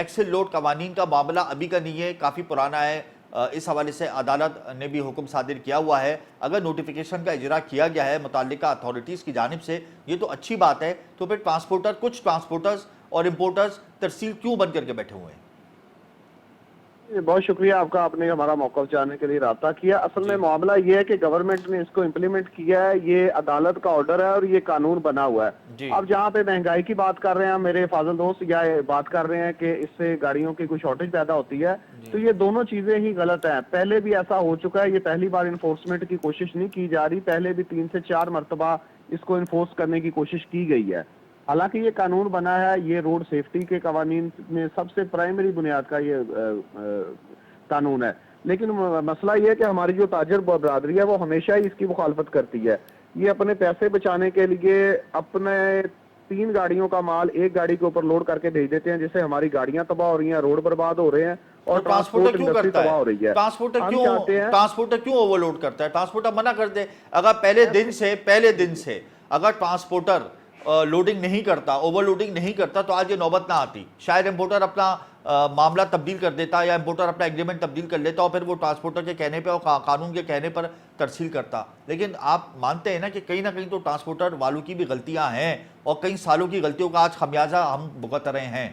Excel load قوانین کا معاملہ ابھی کا نہیں ہے، کافی پرانا ہے، اس حوالے سے عدالت نے بھی حکم صادر کیا ہوا ہے۔ اگر نوٹیفیکیشن کا اجرا کیا گیا ہے متعلقہ اتھارٹیز کی جانب سے، یہ تو اچھی بات ہے، تو پھر کچھ ٹرانسپورٹرز اور امپورٹرز ترسیل کیوں بند کر کے بیٹھے ہوئے ہیں؟ بہت شکریہ آپ کا، آپ نے ہمارا موقف جاننے کے لیے رابطہ کیا۔ اصل میں معاملہ یہ ہے کہ گورنمنٹ نے اس کو امپلیمنٹ کیا ہے، یہ عدالت کا آرڈر ہے اور یہ قانون بنا ہوا ہے۔ اب جہاں پہ مہنگائی کی بات کر رہے ہیں میرے فاضل دوست، یا بات کر رہے ہیں کہ اس سے گاڑیوں کی کوئی شارٹیج پیدا ہوتی ہے، تو یہ دونوں چیزیں ہی غلط ہیں۔ پہلے بھی ایسا ہو چکا ہے، یہ پہلی بار انفورسمنٹ کی کوشش نہیں کی جا رہی، پہلے بھی 3 سے 4 مرتبہ اس کو انفورس کرنے کی کوشش کی گئی ہے۔ حالانکہ یہ قانون بنا ہے، یہ روڈ سیفٹی کے قوانین میں سب سے پرائمری بنیاد کا یہ قانون ہے، لیکن مسئلہ یہ ہے کہ ہماری جو تاجر برادری ہے وہ ہمیشہ ہی اس کی مخالفت کرتی ہے۔ یہ اپنے پیسے بچانے کے لیے اپنے 3 گاڑیوں کا مال ایک گاڑی کے اوپر لوڈ کر کے بھیج دیتے ہیں، جس سے ہماری گاڑیاں تباہ ہو رہی ہیں، روڈ برباد ہو رہے ہیں اور ٹرانسپورٹ انڈسٹری تباہ ہو رہی ہے۔ ٹرانسپورٹر کیوں اوور لوڈ کرتا ہے؟ ٹرانسپورٹر منع کر دے، اگر پہلے دن سے اگر ٹرانسپورٹر لوڈنگ نہیں کرتا، اوور لوڈنگ نہیں کرتا، تو آج یہ نوبت نہ آتی۔ شاید امپورٹر اپنا معاملہ تبدیل کر دیتا، یا امپورٹر اپنا ایگریمنٹ تبدیل کر لیتا اور پھر وہ ٹرانسپورٹر کے کہنے پہ اور قانون کے کہنے پر ترسیل کرتا۔ لیکن آپ مانتے ہیں نا کہ کہیں نہ کہیں تو ٹرانسپورٹر والوں کی بھی غلطیاں ہیں، اور کئی سالوں کی غلطیوں کا آج خمیازہ ہم بھگت رہے ہیں۔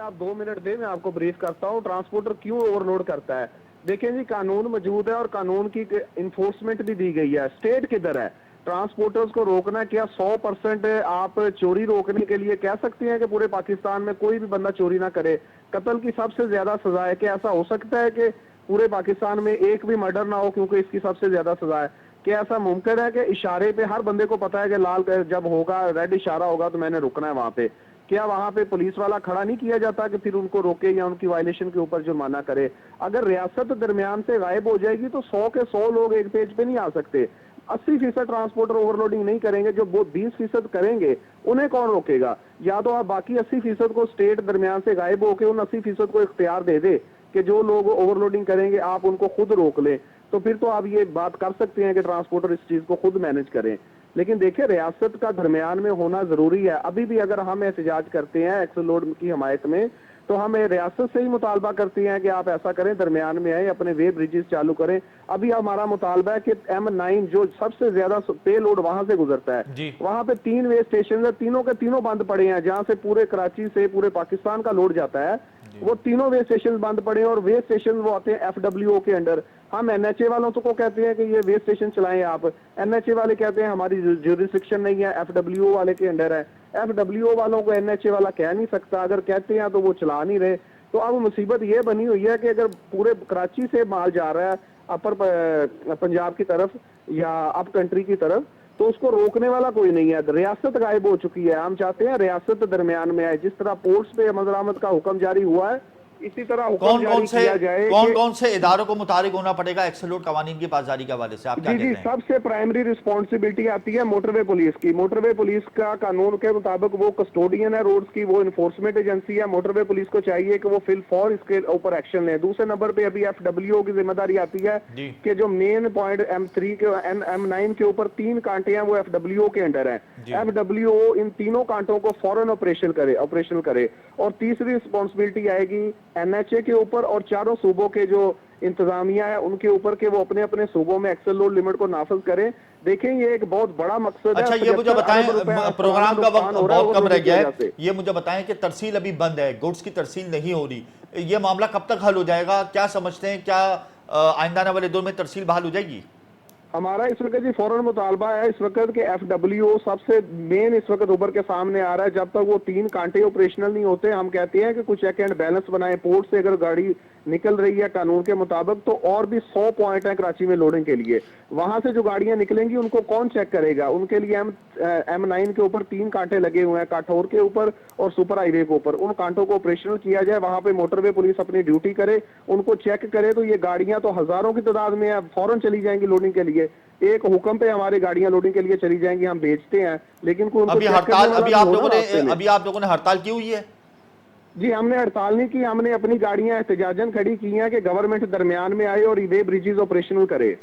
آپ 2 منٹ دیں، میں آپ کو بریف کرتا ہوں ٹرانسپورٹر کیوں اوور لوڈ کرتا ہے۔ دیکھیں جی، قانون موجود ہے اور قانون کی انفورسمنٹ بھی دی گئی ہے۔ اسٹیٹ کدھر ہے؟ ٹرانسپورٹرز کو روکنا کیا 100% آپ چوری روکنے کے لیے کہہ سکتے ہیں کہ پورے پاکستان میں کوئی بھی بندہ چوری نہ کرے؟ قتل کی سب سے زیادہ سزا ہے، کہ ایسا ہو سکتا ہے کہ پورے پاکستان میں ایک بھی مرڈر نہ ہو کیونکہ اس کی سب سے زیادہ سزا ہے؟ کیا ایسا ممکن ہے کہ اشارے پہ ہر بندے کو پتا ہے کہ لال جب ہوگا، ریڈ اشارہ ہوگا تو میں نے رکنا ہے وہاں پہ؟ کیا وہاں پہ پولیس والا کھڑا نہیں کیا جاتا کہ پھر ان کو روکے یا ان کی وائلیشن کے اوپر جرمانہ کرے؟ اگر ریاست درمیان سے غائب ہو جائے گی تو 100 کے 100 لوگ ایک پیج پہ نہیں آ سکتے۔ 80% ٹرانسپورٹر اوور لوڈنگ نہیں کریں گے، جو 20% کریں گے انہیں کون روکے گا؟ یا تو آپ باقی 80% کو اسٹیٹ درمیان سے غائب ہو کے ان 80% کو اختیار دے دے کہ جو لوگ اوور لوڈنگ کریں گے آپ ان کو خود روک لیں، تو پھر تو آپ یہ بات کر سکتے ہیں کہ ٹرانسپورٹر اس چیز کو خود مینج کریں۔ لیکن دیکھیں، ریاست کا درمیان میں ہونا ضروری ہے۔ ابھی بھی اگر ہم احتجاج کرتے ہیں ایکسل لوڈ کی حمایت میں، تو ہم ریاست سے ہی مطالبہ کرتے ہیں کہ آپ ایسا کریں، درمیان میں آئیں، اپنے وے بریجز چالو کریں۔ ابھی ہمارا مطالبہ ہے کہ M9 جو سب سے زیادہ پے لوڈ وہاں سے گزرتا ہے، وہاں پہ 3 وے اسٹیشن ہیں، تینوں کے تینوں بند پڑے ہیں، جہاں سے پورے کراچی سے پورے پاکستان کا لوڈ جاتا ہے، وہ تینوں وے اسٹیشن بند پڑے ہیں، اور وے اسٹیشن وہ آتے ہیں FWO کے انڈر۔ ہم NHA والوں کو کہتے ہیں کہ یہ وے اسٹیشن چلائیں آپ، NHA والے کہتے ہیں ہماری جورسڈکشن نہیں ہے، FWO والے کے انڈر ہے۔ FWO والوں کو NHA والا کہہ نہیں سکتا، اگر کہتے ہیں تو وہ چلا نہیں رہے۔ تو اب مصیبت یہ بنی ہوئی ہے کہ اگر پورے کراچی سے مال جا رہا ہے اپر پنجاب کی طرف یا اپ کنٹری کی طرف، تو اس کو روکنے والا کوئی نہیں ہے۔ ریاست غائب ہو چکی ہے۔ ہم چاہتے ہیں ریاست درمیان میں آئے، جس طرح پورٹس پہ عمل درآمد کا حکم جاری ہوا ہے، اسی طرح حکم جاری کیا جائے۔ کون سے اداروں کو متحرک ہونا پڑے گا ایکسل لوڈ قوانین کی پاسداری کے حوالے سے؟ آپ کیا کہتے ہیں؟ سب سے پرائمری رسپانسبلٹی آتی ہے موٹر وے پولیس کی۔ موٹر وے پولیس کا قانون کے مطابق وہ کسٹوڈین ہے روڈز کی، وہ انفورسمنٹ ایجنسی ہے۔ موٹر وے پولیس کو چاہیے کہ وہ فی الفور اس کے اوپر ایکشن لیں۔ دوسرے نمبر پہ ابھی FWO کی ذمہ داری آتی ہے کہ جو مین پوائنٹ M3 کے M9 کے اوپر 3 کانٹے ہیں وہ FWO کے انڈر ہیں۔ FWO ان تینوں کانٹوں کو فوراً آپریشنل کرے۔ اور تیسری رسپانسبلٹی آئے گی NHA کے اوپر اور چاروں صوبوں کے جو انتظامیہ ہے ان کے اوپر، کہ وہ اپنے اپنے صوبوں میں ایکسل لوڈ لیمٹ کو نافذ کریں۔ دیکھیں، یہ ایک بہت بڑا مقصد ہے۔ اچھا، یہ مجھے بتائیں، پروگرام کا وقت بہت کم رہ گیا ہے، یہ مجھے بتائیں کہ ترسیل ابھی بند ہے، گوڈز کی ترسیل نہیں ہو رہی، یہ معاملہ کب تک حل ہو جائے گا؟ کیا سمجھتے ہیں، کیا آئندہ آنے والے دور میں ترسیل بحال ہو جائے گی؟ ہمارا اس وقت جی فوراً مطالبہ ہے اس وقت کہ FWO سب سے مین اس وقت ابھر کے سامنے آ رہا ہے۔ جب تک وہ 3 کانٹے آپریشنل نہیں ہوتے، ہم کہتے ہیں کہ کچھ چیک اینڈ بیلنس بنائیں۔ پورٹ سے اگر گاڑی نکل رہی ہے قانون کے مطابق، تو اور بھی 100 پوائنٹ ہیں کراچی میں لوڈنگ کے لیے۔ وہاں سے جو گاڑیاں نکلیں گی ان کو کون چیک کرے گا؟ ان کے لیے M9 کے اوپر 3 کانٹے لگے ہوئے ہیں، کاٹھور کے اوپر اور سپر ہائی وے کے اوپر۔ ان کانٹوں کو آپریشنل کیا جائے، وہاں پہ موٹر وے پولیس اپنی ڈیوٹی کرے، ان کو چیک کرے، تو یہ گاڑیاں تو ہزاروں کی تعداد میں فوراً چلی جائیں گی لوڈنگ کے لیے۔ ایک حکم پہ ہماری گاڑیاں لوڈنگ کے لیے چلی جائیں گی، ہم بیچتے ہیں، لیکن کوئی ان کو چیک کرنے والا نہیں ہونا راستے میں۔ ابھی آپ لوگوں نے ہڑتال کی ہوئی ہے؟ جی، ہم نے ہڑتال نہیں کی، ہم نے اپنی گاڑیاں احتجاجاً کھڑی کی ہیں کہ گورنمنٹ درمیان میں آئے اور وے بریجز آپریشنل کرے۔